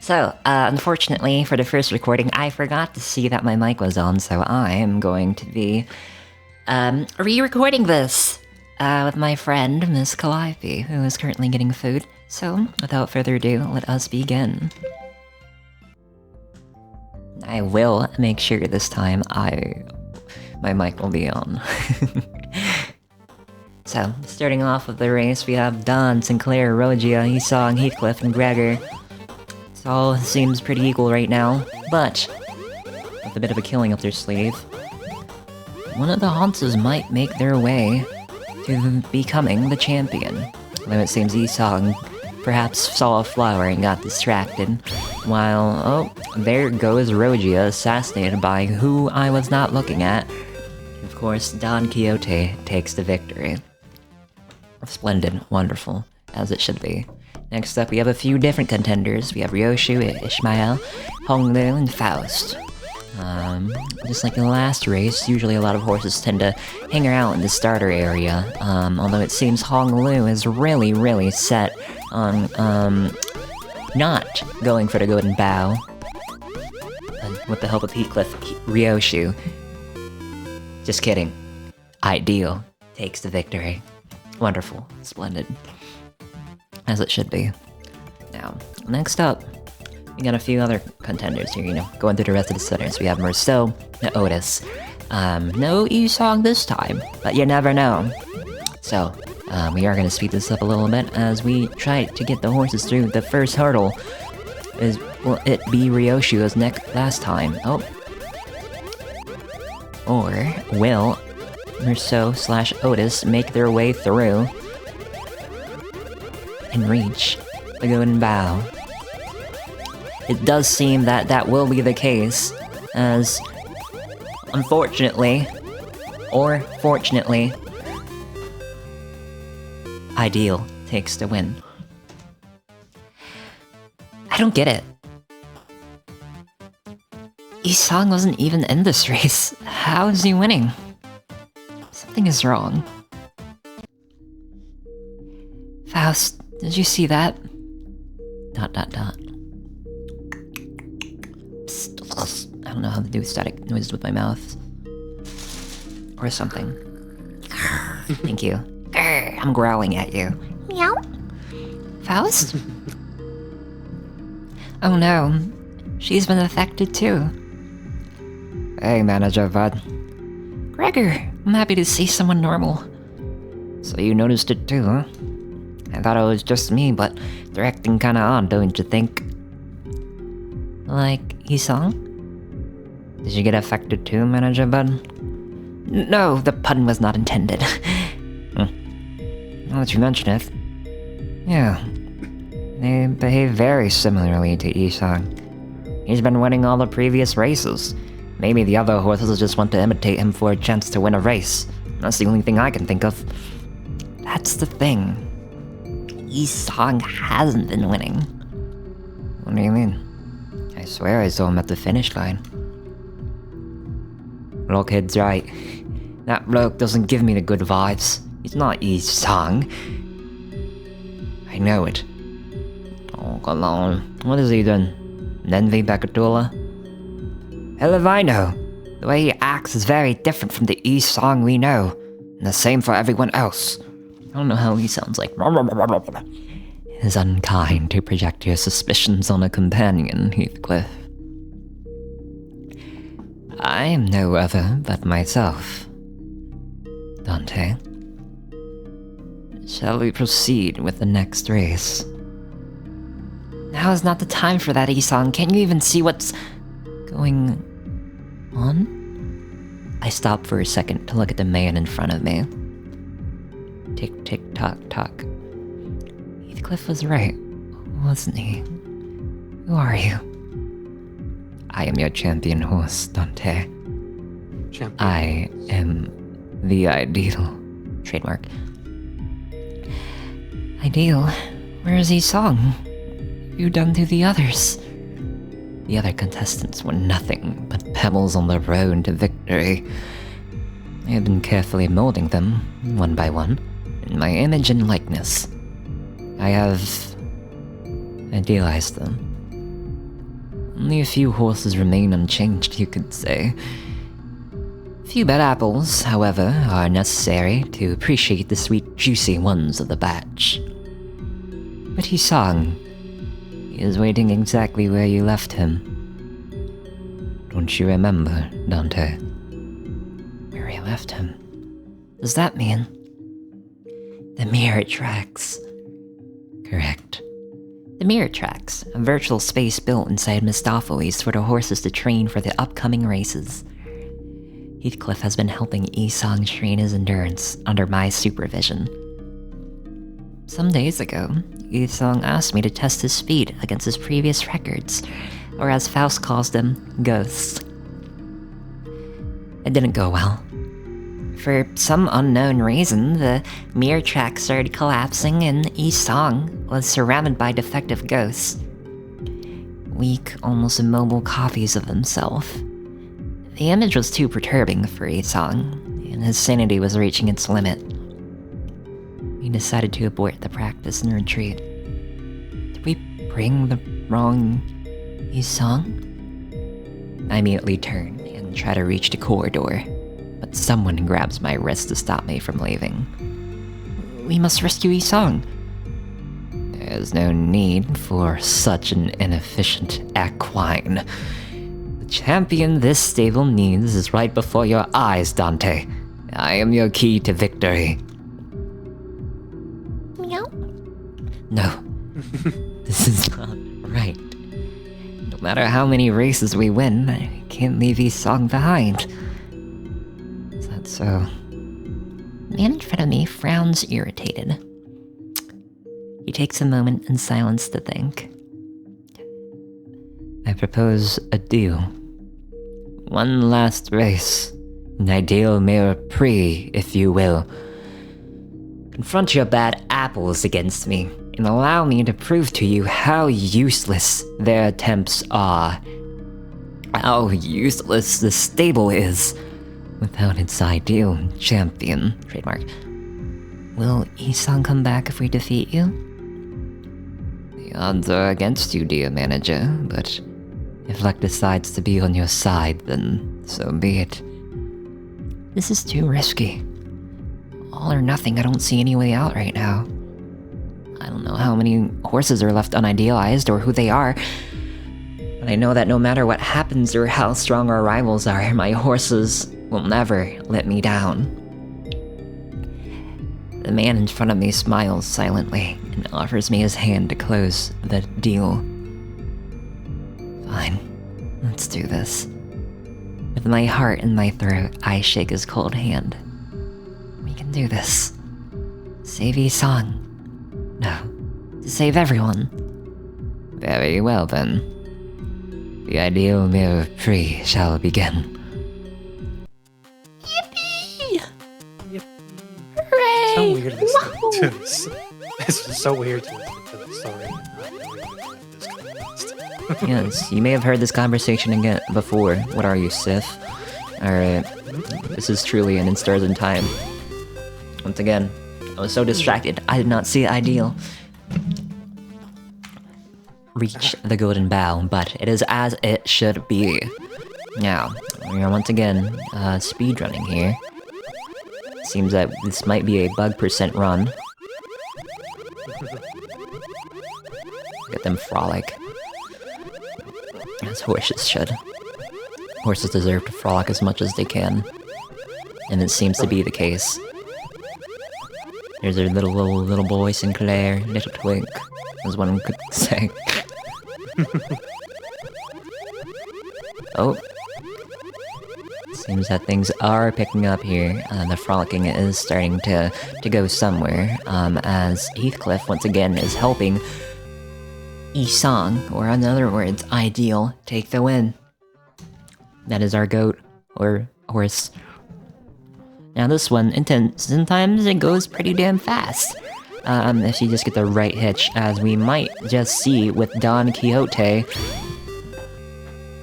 Unfortunately, for the first recording, I forgot to see that my mic was on, so I am going to be, re-recording this, with my friend, Miss Calliope, who is currently getting food. So, without further ado, let us begin. I will make sure this time my mic will be on. So, starting off with the race, we have Don, Sinclair, Rogia, Esong, Heathcliff, and Gregor. It all seems pretty equal right now, but with a bit of a killing up their sleeve, one of the Hanses might make their way to becoming the champion. Though it seems Esong perhaps saw a flower and got distracted, while, oh, there goes Rogia, assassinated by who I was not looking at. Of course, Don Quixote takes the victory. Splendid, wonderful, as it should be. Next up, we have a few different contenders. We have Ryoshu, Ishmael, Honglu, and Faust. Just like in the last race, usually a lot of horses tend to hang out in the starter area, although it seems Honglu is really set on, not going for the Golden Bow. And with the help of Heathcliff, Ryoshu. Just kidding. Ideal takes the victory. Wonderful. Splendid. As it should be. Now, next up, we got a few other contenders here, going through the rest of the centers. We have Marceau and Otis. No Esong this time, but you never know. So, we are going to speed this up a little bit as we try to get the horses through the first hurdle. Will it be Ryoshu as last time? Oh. Or will Marceau/Otis make their way through and reach the Golden Bow? It does seem that that will be the case, as unfortunately, or fortunately, Ideal takes the win. I don't get it. Esong wasn't even in this race. How is he winning? Something is wrong. Faust, did you see that? ... Psst. I don't know how to do static noises with my mouth. Or something. Thank you. I'm growling at you. Meow. Faust? Oh no. She's been affected too. Hey, Manager Bud. Gregor, I'm happy to see someone normal. So you noticed it too, huh? I thought it was just me, but they're acting kinda odd, don't you think? Like Esong? Did you get affected too, Manager Bud? No, the pun was not intended. Now that you mention it, yeah, they behave very similarly to Esong. He's been winning all the previous races. Maybe the other horses just want to imitate him for a chance to win a race. That's the only thing I can think of. That's the thing. Esong hasn't been winning. What do you mean? I swear I saw him at the finish line. Blockhead's right. That bloke doesn't give me the good vibes. He's not Esong. I know it. Oh, come on. What is he doing? Envy Bakatula? Hell if I know. The way he acts is very different from the Esong we know. And the same for everyone else. I don't know how he sounds like. It is unkind to project your suspicions on a companion, Heathcliff. I am no other but myself. Dante. Shall we proceed with the next race? Now is not the time for that, Esong. Can't you even see what's going on? I stopped for a second to look at the man in front of me. Tick, tick, tock, tock. Heathcliff was right, wasn't he? Who are you? I am your champion horse, Dante. Champion. I am the Ideal. Trademark. Ideal? Where is Esong? What have you done to the others? The other contestants were nothing but pebbles on the road to victory. I have been carefully molding them, one by one, in my image and likeness. I have idealized them. Only a few horses remain unchanged, you could say. Few bad apples, however, are necessary to appreciate the sweet, juicy ones of the batch. But he sang. He is waiting exactly where you left him. Don't you remember, Dante? Where he left him? Does that mean? The mirror tracks. Correct. The mirror tracks, a virtual space built inside Mistopheles for the horses to train for the upcoming races. Heathcliff has been helping Esong train his endurance under my supervision. Some days ago, Esong asked me to test his speed against his previous records, or as Faust calls them, ghosts. It didn't go well. For some unknown reason, the mirror track started collapsing and Esong was surrounded by defective ghosts. Weak, almost immobile copies of himself. The image was too perturbing for Esong, and his sanity was reaching its limit. We decided to abort the practice and retreat. Did we bring the wrong Esong? I immediately turn and try to reach the corridor, but someone grabs my wrist to stop me from leaving. We must rescue Esong. There's no need for such an inefficient equine. The champion this stable needs is right before your eyes, Dante. I am your key to victory. Meow. No. This is not right. No matter how many races we win, I can't leave Esong behind. Is that so? The man in front of me frowns irritated. He takes a moment in silence to think. I propose a deal. One last race. An ideal mere prix, if you will. Confront your bad apples against me, and allow me to prove to you how useless their attempts are. How useless the stable is without its ideal champion. Trademark. Will Esong come back if we defeat you? The odds are against you, dear manager, but if luck decides to be on your side, then so be it. This is too risky. All or nothing, I don't see any way out right now. I don't know how many horses are left unidealized or who they are, but I know that no matter what happens or how strong our rivals are, my horses will never let me down. The man in front of me smiles silently and offers me his hand to close the deal. Fine, let's do this. With my heart in my throat, I shake his cold hand. We can do this. Save Esong. No, to save everyone. Very well then. The ideal mirror prix shall begin. Yippee! Yep. Hooray! So weird listening to this. It's so weird to listen to the story. Yes, you may have heard this conversation again before. What are you, Sith? Alright. This is truly an Instars in time. Once again, I was so distracted, I did not see Ideal reach the golden bow, but it is as it should be. Now, we are once again speedrunning here. Seems that this might be a bug percent run. Get them frolic. As horses should. Horses deserve to frolic as much as they can. And it seems to be the case. There's our little boy Sinclair, little twink, as one could say. Oh. Seems that things are picking up here. The frolicking is starting to go somewhere, as Heathcliff once again is helping Esong, or in other words, Ideal, take the win. That is our goat, or horse. Now this one, sometimes it goes pretty damn fast. If you just get the right hitch, as we might just see with Don Quixote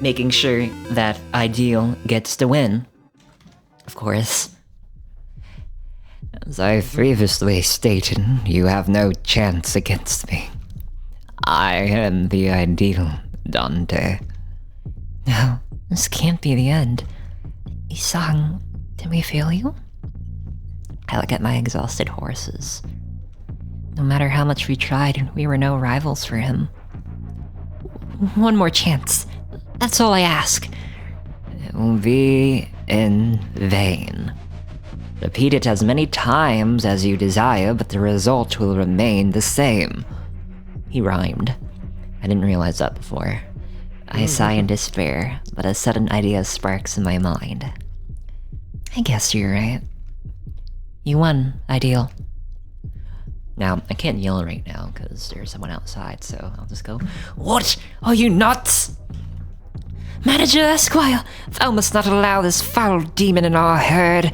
making sure that Ideal gets the win. Of course. As I previously stated, you have no chance against me. I am the Ideal, Dante. No, this can't be the end. Isang, did we fail you? I look at my exhausted horses. No matter how much we tried, we were no rivals for him. One more chance. That's all I ask. It will be in vain. Repeat it as many times as you desire, but the result will remain the same. He rhymed. I didn't realize that before. I sigh in despair, but a sudden idea sparks in my mind. I guess you're right. You won, Ideal. Now, I can't yell right now, because there's someone outside, so I'll just go, What? Are you nuts? Manager Esquire, thou must not allow this foul demon in our herd.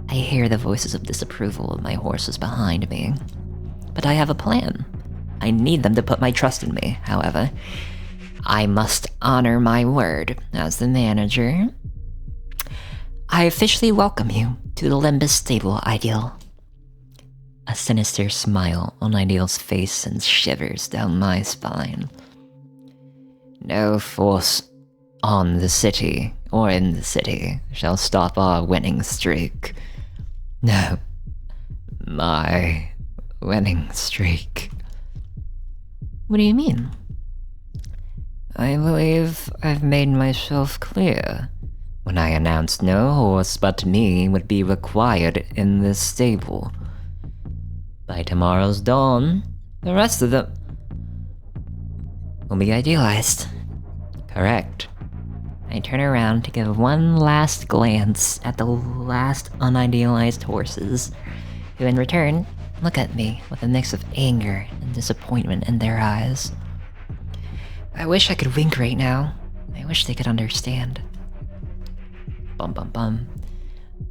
I hear the voices of disapproval of my horses behind me. But I have a plan. I need them to put my trust in me, however. I must honor my word as the manager. I officially welcome you to the Limbus stable, Ideal. A sinister smile on Ideal's face sends shivers down my spine. No force on the city, or in the city, shall stop our winning streak. No, my winning streak. What do you mean? I believe I've made myself clear when I announced no horse but me would be required in this stable. By tomorrow's dawn, the rest of them will be idealized. Correct. I turn around to give one last glance at the last unidealized horses, who in return look at me with a mix of anger and disappointment in their eyes. I wish I could wink right now. I wish they could understand. Bum bum bum.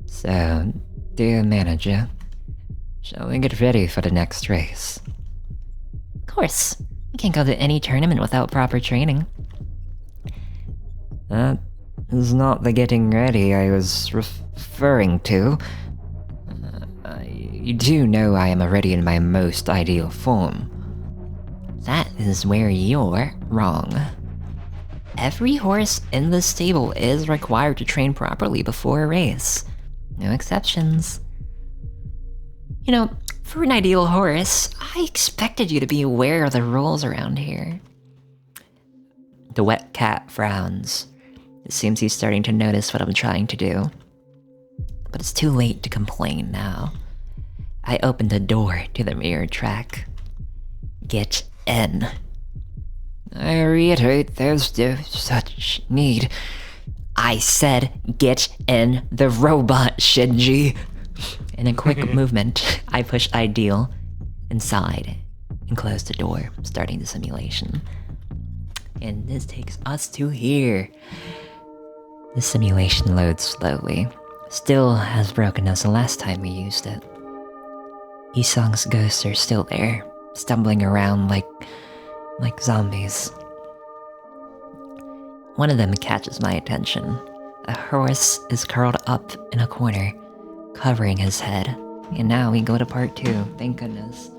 So, dear manager, shall we get ready for the next race? Of course. You can't go to any tournament without proper training. That is not the getting ready I was referring to. You do know I am already in my most ideal form. That is where you're wrong. Every horse in the stable is required to train properly before a race. No exceptions. You know, for an ideal horse, I expected you to be aware of the rules around here. The wet cat frowns. It seems he's starting to notice what I'm trying to do. But it's too late to complain now. I open the door to the mirror track. Get in. I reiterate, there's no such need. I said, get in the robot, Shinji. In a quick movement, I push Ideal inside and close the door, starting the simulation. And this takes us to here. The simulation loads slowly, still as broken as the last time we used it. Isang's ghosts are still there, stumbling around like zombies. One of them catches my attention. A horse is curled up in a corner, covering his head. And now we go to part 2, thank goodness.